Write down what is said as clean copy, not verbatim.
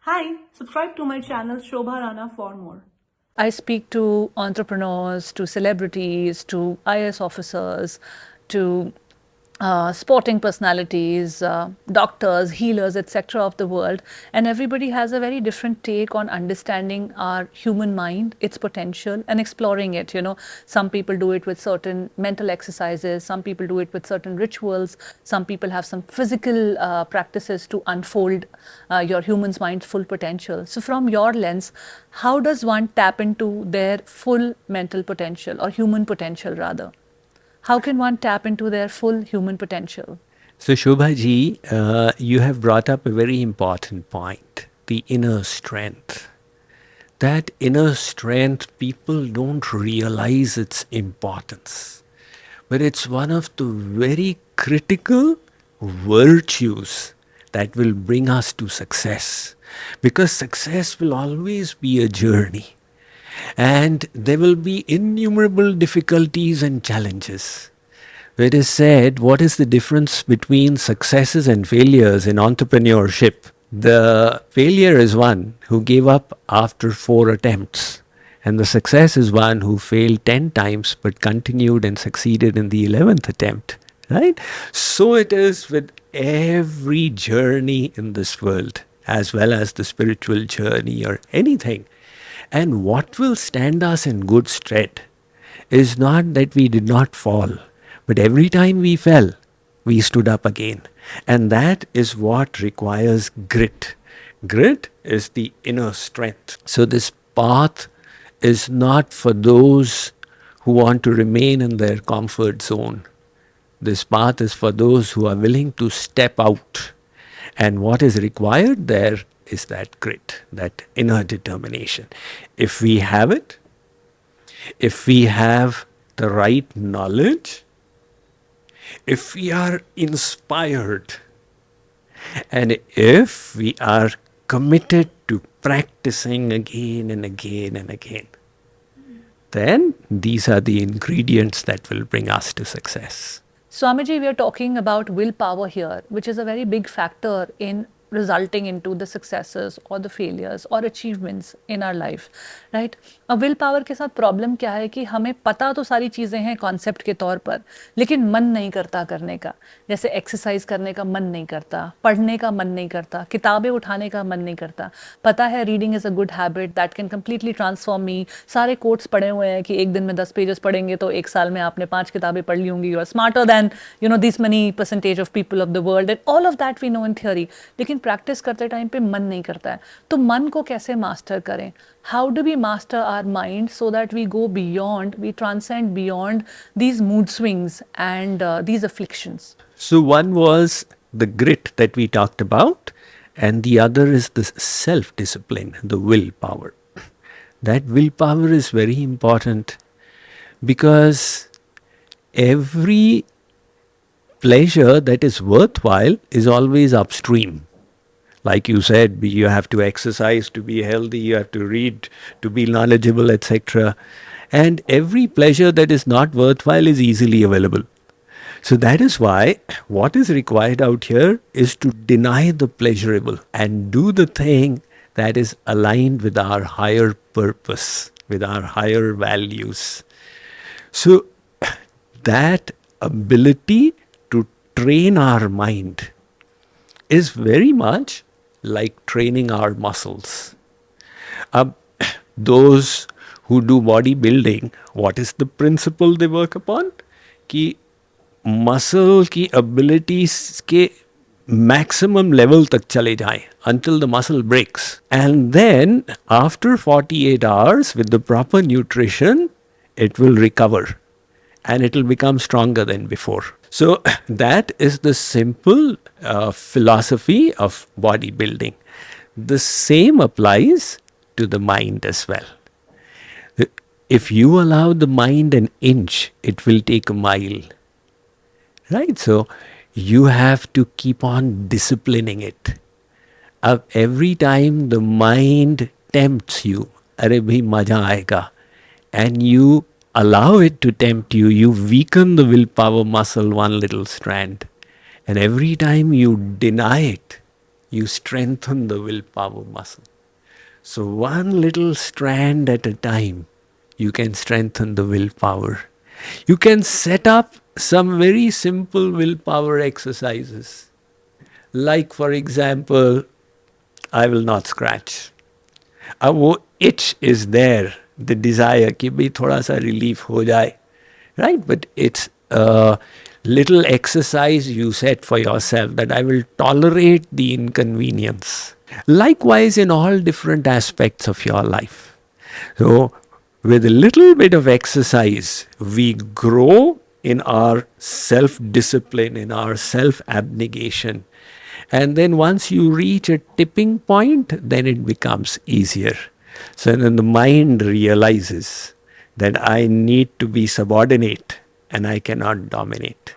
Hi, subscribe to my channel Shobha Rana for more. I speak to entrepreneurs, to celebrities, to IS officers, to sporting personalities, doctors, healers, etc. of the world, and everybody has a very different take on understanding our human mind, its potential, and exploring it. Some people do it with certain mental exercises, some people do it with certain rituals, some people have some physical practices to unfold your human's mind's full potential. So, from your lens, how does one tap into their full mental potential or human potential rather? How can one tap into their full human potential? So, Shobha ji, you have brought up a very important point, the inner strength. That inner strength, people don't realize its importance. But it's one of the very critical virtues that will bring us to success. Because success will always be a journey. And there will be innumerable difficulties and challenges. It is said, what is the difference between successes and failures in entrepreneurship? The failure is one who gave up after 4 attempts, and the success is one who failed 10 times but continued and succeeded in the 11th attempt. Right? So it is with every journey in this world, as well as the spiritual journey or anything. And what will stand us in good stead is not that we did not fall, but every time we fell, we stood up again. And that is what requires grit. Grit is the inner strength. So this path is not for those who want to remain in their comfort zone. This path is for those who are willing to step out. And what is required there is that grit, that inner determination. If we have it, if we have the right knowledge, if we are inspired, and if we are committed to practicing again and again and again, then these are the ingredients that will bring us to success. Swamiji, we are talking about willpower here, which is a very big factor in resulting into the successes or the failures or achievements in our life, right? अब will power के साथ problem क्या है कि हमें पता तो सारी चीज़ें हैं कॉन्सेप्ट के तौर पर, लेकिन मन नहीं करता करने का. जैसे एक्सरसाइज करने का मन नहीं करता, पढ़ने का मन नहीं करता, किताबें उठाने का मन नहीं करता. पता है reading is a good habit that can completely transform me. सारे कोट्स पढ़े हुए हैं कि एक दिन में 10 पेजेस पढ़ेंगे तो एक साल में आपने 5 किताबें पढ़ ली होंगी. You are smarter than this money percentage of people of the world and all of that we know in theory. लेकिन प्रैक्टिस करते टाइम पे मन नहीं करता है. तो मन को कैसे मास्टर करें? How do we master our mind so that we go beyond, we transcend beyond these mood swings and these afflictions? So, one was the grit that we talked about, and the other is the self discipline, the willpower. That willpower is very important because every pleasure that is worthwhile is always upstream. Like you said, you have to exercise to be healthy, you have to read to be knowledgeable, etc. And every pleasure that is not worthwhile is easily available. So that is why what is required out here is to deny the pleasurable and do the thing that is aligned with our higher purpose, with our higher values. So that ability to train our mind is very much like training our muscles. Those who do bodybuilding, what is the principle they work upon? कि muscle की abilities के maximum level तक चले जाएं until the muscle breaks. And then after 48 hours with the proper nutrition, it will recover and it will become stronger than before. So that is the simple philosophy of bodybuilding. The same applies to the mind as well. If you allow the mind an inch, it will take a mile. Right? So you have to keep on disciplining it. Every time the mind tempts you, अरे भाई मजा आएगा, and you allow it to tempt you, you weaken the willpower muscle one little strand. And every time you deny it, you strengthen the willpower muscle. So one little strand at a time, you can strengthen the willpower. You can set up some very simple willpower exercises. Like, for example, I will not scratch. अब वो itch is there, the desire कि भाई थोड़ा सा relief हो जाए, right? But it's a little exercise you set for yourself that I will tolerate the inconvenience. Likewise, in all different aspects of your life. So, with a little bit of exercise, we grow in our self-discipline, in our self-abnegation. And then once you reach a tipping point, then it becomes easier. So then the mind realizes that I need to be subordinate and I cannot dominate.